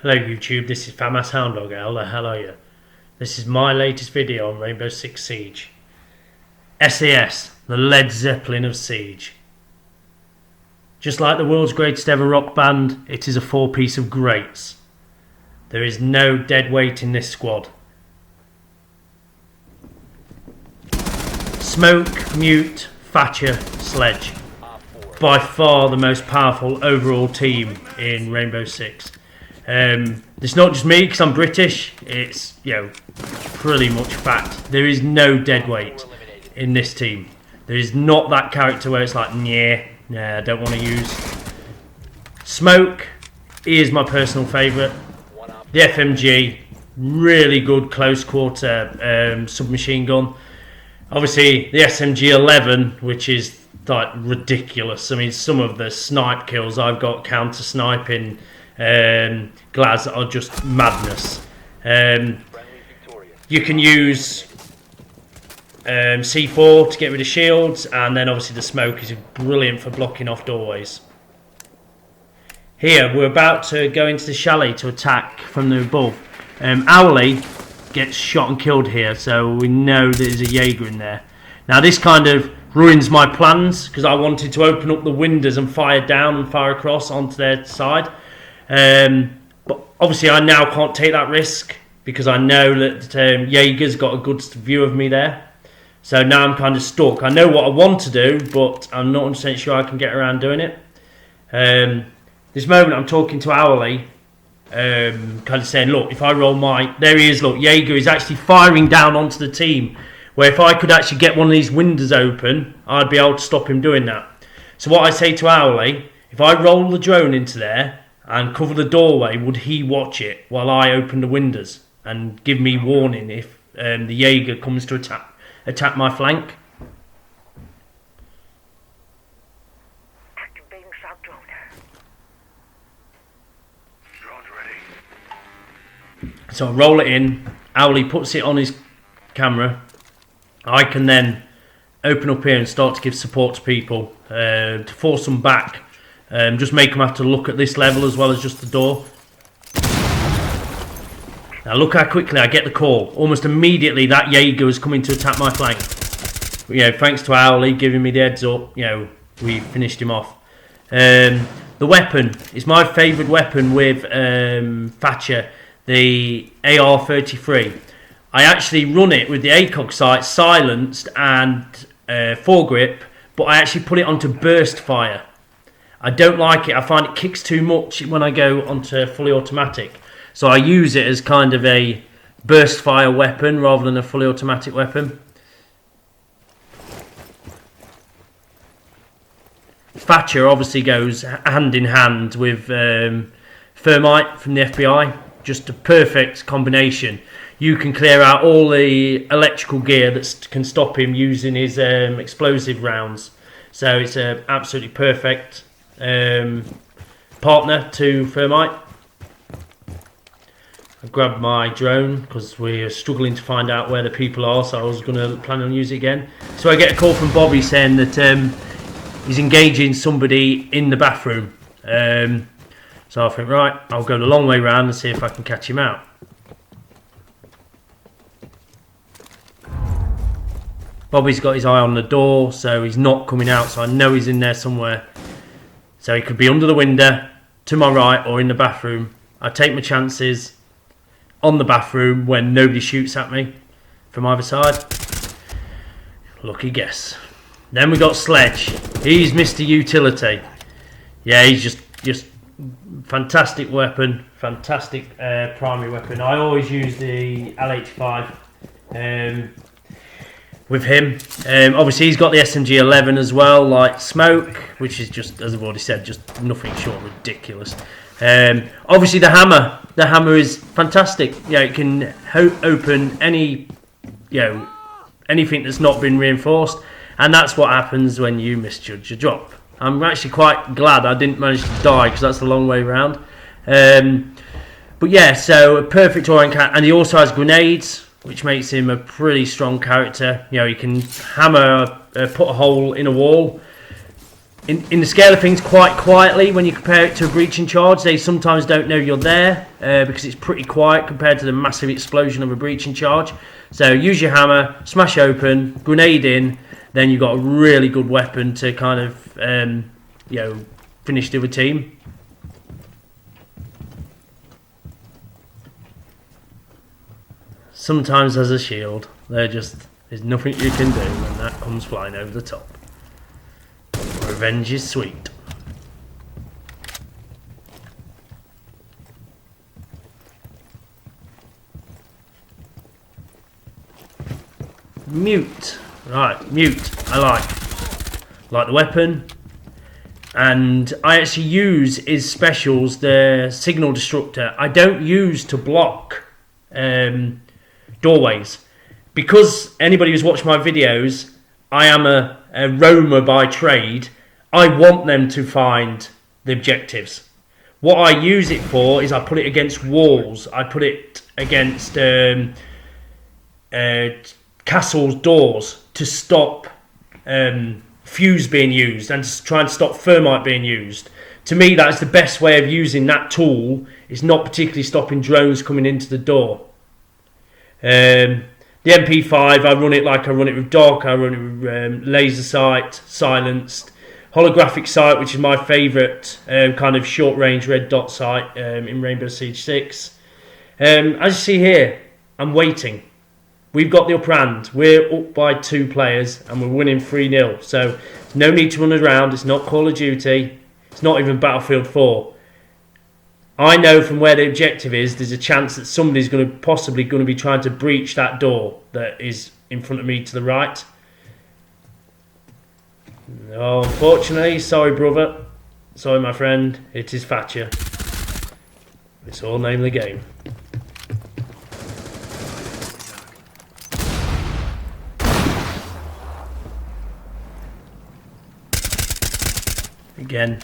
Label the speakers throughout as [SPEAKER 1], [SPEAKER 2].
[SPEAKER 1] Hello YouTube, this is Famas Hounddog. How the hell are you? This is my latest video on Rainbow Six Siege. SAS, the Led Zeppelin of Siege. Just like the world's greatest ever rock band, it is a four-piece of greats. There is no dead weight in this squad. Smoke, Mute, Thatcher, Sledge. By far the most powerful overall team in Rainbow Six. It's not just me because I'm British, it's pretty much fact. There is no dead weight in this team. There is not that character where it's like, nah, I don't want to use. Smoke, he is my personal favourite. The FMG, really good close quarter submachine gun. Obviously the SMG-11, which is like ridiculous. I mean, some of the snipe kills I've got counter sniping Glaz are just madness. You can use C4 to get rid of shields, and then obviously the smoke is brilliant for blocking off doorways. Here we're about to go into the chalet to attack from the above. Owly gets shot and killed here, so we know there's a Jaeger in there. Now this kind of ruins my plans because I wanted to open up the windows and fire down and fire across onto their side. But obviously I now can't take that risk because I know that Jaeger's got a good view of me there. So now I'm kind of stuck. I know what I want to do, but I'm not 100% sure I can get around doing it. This moment I'm talking to Owly, kind of saying, look, if I roll my... There he is, look, Jaeger is actually firing down onto the team. Where if I could actually get one of these windows open, I'd be able to stop him doing that. So what I say to Owly, if I roll the drone into there and cover the doorway, would he watch it while I open the windows and give me warning if the Jaeger comes to attack my flank?
[SPEAKER 2] Activating shock drone. Drone's ready.
[SPEAKER 1] So I roll it in, Owly puts it on his camera. I can then open up here and start to give support to people, to force them back. Just make them have to look at this level as well as just the door. Now look how quickly I get the call. Almost immediately that Jaeger was coming to attack my flank. But, thanks to Owly giving me the heads up, we finished him off. The weapon is my favourite weapon with Thatcher, the AR-33. I actually run it with the ACOG sight silenced and foregrip, but I actually put it onto burst fire. I don't like it. I find it kicks too much when I go onto fully automatic. So I use it as kind of a burst fire weapon rather than a fully automatic weapon. Thatcher obviously goes hand in hand with Thermite from the FBI. Just a perfect combination. You can clear out all the electrical gear that can stop him using his explosive rounds. So it's an absolutely perfect partner to Thermite. I've grabbed my drone because we're struggling to find out where the people are, so I was going to plan on using it again. So I get a call from Bobby saying that he's engaging somebody in the bathroom. So I think, right, I'll go the long way round and see if I can catch him out. Bobby's got his eye on the door, so he's not coming out, so I know he's in there somewhere. So he could be under the window, to my right, or in the bathroom. I take my chances on the bathroom when nobody shoots at me from either side. Lucky guess. Then we got Sledge. He's Mr. Utility. Yeah, he's just fantastic weapon, fantastic primary weapon. I always use the LH5 with him. Obviously he's got the SMG-11 as well, like Smoke, which is just, as I've already said, just nothing short of ridiculous. Obviously the hammer is fantastic. It can open any, anything that's not been reinforced, and that's what happens when you misjudge your drop. I'm actually quite glad I didn't manage to die because that's the long way round. But yeah, so a perfect all-round cat, and he also has grenades, which makes him a pretty strong character. He can hammer, put a hole in a wall, in the scale of things quite quietly when you compare it to a breaching charge. They sometimes don't know you're there because it's pretty quiet compared to the massive explosion of a breaching charge. So use your hammer, smash open, grenade in, then you've got a really good weapon to kind of finish the other team. Sometimes as a shield, there's nothing you can do when that comes flying over the top. Revenge is sweet. Mute. Right, mute. I like the weapon. And I actually use his specials, the signal destructor. I don't use to block doorways. Because anybody who's watched my videos, I am a roamer by trade. I want them to find the objectives. What I use it for is I put it against walls. I put it against castles' doors to stop fuse being used and to try and stop thermite being used. To me, that is the best way of using that tool. It's not particularly stopping drones coming into the door. The MP5, I run it like I run it with Doc. I run it with laser sight, silenced. Holographic sight, which is my favourite kind of short-range red dot sight in Rainbow Siege 6. As you see here, I'm waiting. We've got the upper hand. We're up by 2 players and we're winning 3-0. So no need to run around. It's not Call of Duty. It's not even Battlefield 4. I know from where the objective is, there's a chance that somebody's possibly going to be trying to breach that door that is in front of me to the right. Oh, unfortunately, sorry brother, sorry my friend, it is Thatcher. It's all name of the game. Again,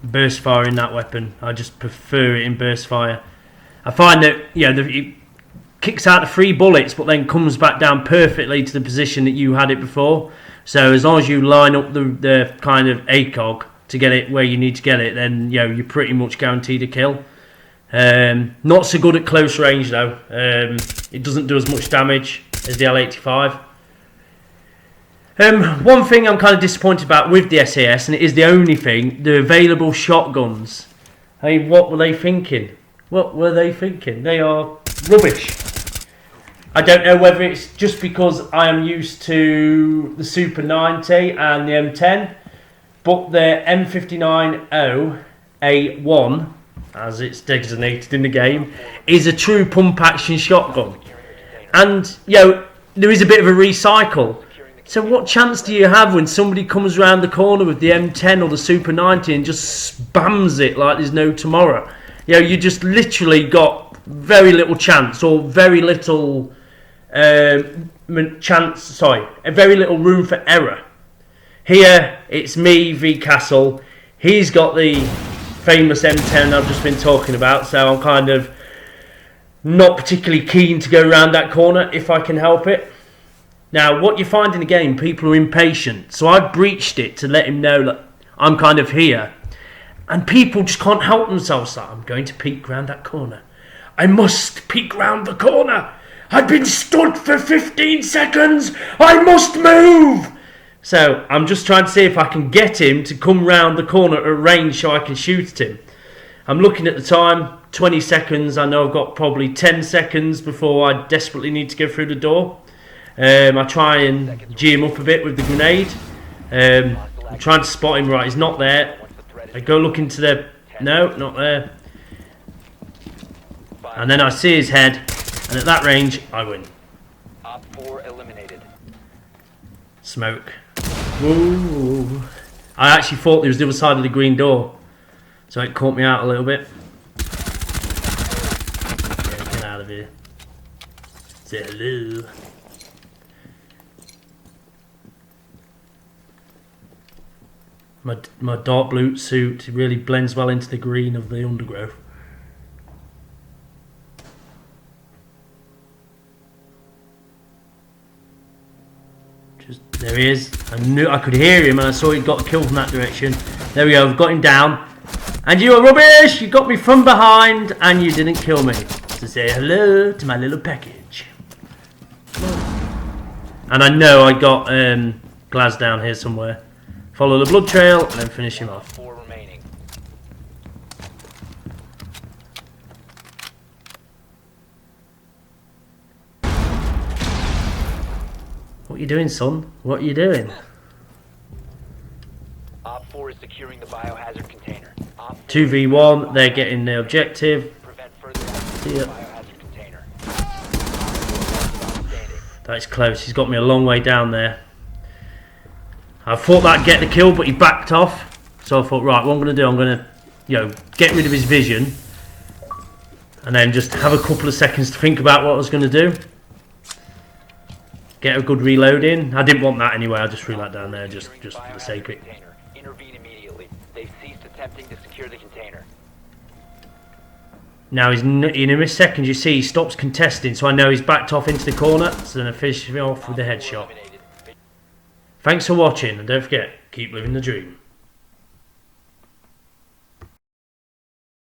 [SPEAKER 1] burst fire in that weapon. I just prefer it in burst fire. I find that it kicks out the 3 bullets, but then comes back down perfectly to the position that you had it before. So as long as you line up the kind of ACOG to get it where you need to get it, then you're pretty much guaranteed a kill. Not so good at close range though. It doesn't do as much damage as the L85. One thing I'm kind of disappointed about with the SAS, and it is the only thing, the available shotguns. I mean, what were they thinking? What were they thinking? They are rubbish. I don't know whether it's just because I am used to the Super 90 and the M10, but the M59O A1, as it's designated in the game, is a true pump action shotgun. And, there is a bit of a recycle. So what chance do you have when somebody comes around the corner with the M10 or the Super 90 and just spams it like there's no tomorrow? You just literally got very little chance, or very little very little room for error. Here it's me v Castle. He's got the famous M10 I've just been talking about, so I'm kind of not particularly keen to go around that corner if I can help it. Now, what you find in the game, people are impatient, so I've breached it to let him know that I'm kind of here, and people just can't help themselves. Like, I'm going to peek round that corner. I must peek round the corner. I've been stood for 15 seconds. I must move. So I'm just trying to see if I can get him to come round the corner at a range so I can shoot at him. I'm looking at the time, 20 seconds. I know I've got probably 10 seconds before I desperately need to go through the door. I try and G him up a bit with the grenade. I'm trying to spot him. Right, he's not there. I go look into the... No, not there. And then I see his head, and at that range, I win.
[SPEAKER 3] Op 4 eliminated.
[SPEAKER 1] Smoke. Woo. I actually thought there was the other side of the green door, so it caught me out a little bit. Yeah, get out of here. Say hello. My dark blue suit really blends well into the green of the undergrowth. There he is. I knew I could hear him and I saw he got a kill from that direction. There we go, I've got him down. And you are rubbish! You got me from behind and you didn't kill me. To say hello to my little package. And I know I got Glaz down here somewhere. Follow the blood trail and then finish him off.
[SPEAKER 3] 4 remaining.
[SPEAKER 1] What are you doing, son? What are you doing?
[SPEAKER 3] Op 4 is securing the biohazard container. Op 4
[SPEAKER 1] 2v1, they're getting the objective.
[SPEAKER 3] prevent further access to the biohazard container. Outstanding.
[SPEAKER 1] That's close, he's got me a long way down there. I thought that'd get the kill, but he backed off. So I thought, right, what I'm going to do, I'm going to, get rid of his vision. And then just have a couple of seconds to think about what I was going to do. Get a good reload in. I didn't want that anyway, I just threw that down there just for the sake of it.
[SPEAKER 3] Container. Intervene immediately. They've ceased attempting to secure the container.
[SPEAKER 1] Now he's in a second, you see, he stops contesting, so I know he's backed off into the corner. So then I finish him off with a headshot.
[SPEAKER 3] Eliminated.
[SPEAKER 1] Thanks for watching, and don't forget, keep living the dream.